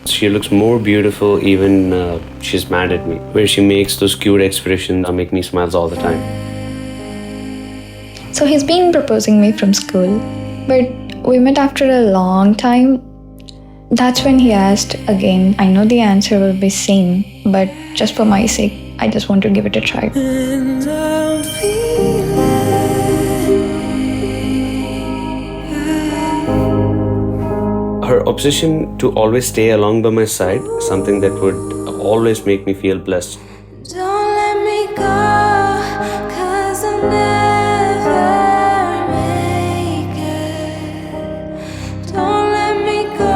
She looks more beautiful even she's mad at me. Where she makes those cute expressions that make me smile all the time. So he's been proposing me from school, but we met after a long time. That's when he asked again. I know the answer will be same, but just for my sake, I just want to give it a try. Her obsession to always stay along by my side is something that would always make me feel blessed. Don't let me go, 'cause I'll never make it. Don't let me go,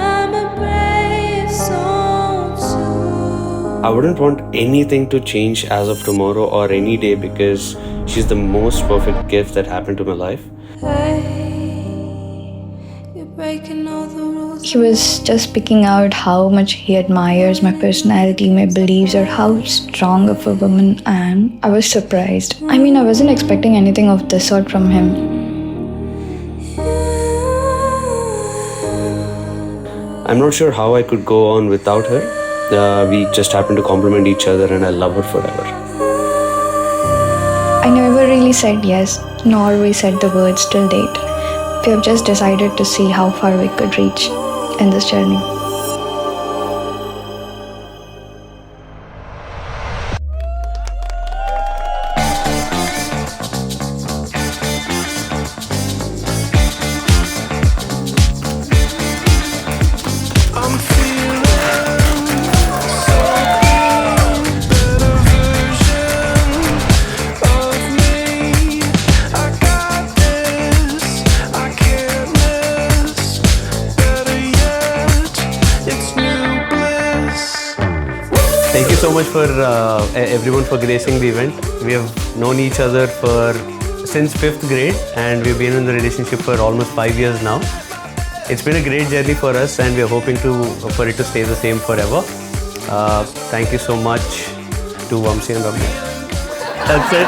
I'm a brave soul too. I wouldn't want anything to change as of tomorrow or any day because she's the most perfect gift that happened to my life. Hey, you're breaking all the rules. He was just speaking out how much he admires my personality, my beliefs, or how strong of a woman I am. I was surprised. I mean, I wasn't expecting anything of this sort from him. I'm not sure how I could go on without her. We just happen to complement each other and I love her forever. I never really said yes, nor we said the words till date. We have just decided to see how far we could reach in this journey. Thank you so much for everyone for gracing the event. We have known each other since 5th grade and we've been in the relationship for almost 5 years now. It's been a great journey for us and we're hoping for it to stay the same forever. Thank you so much to VAMSI and RAMYA. That's it.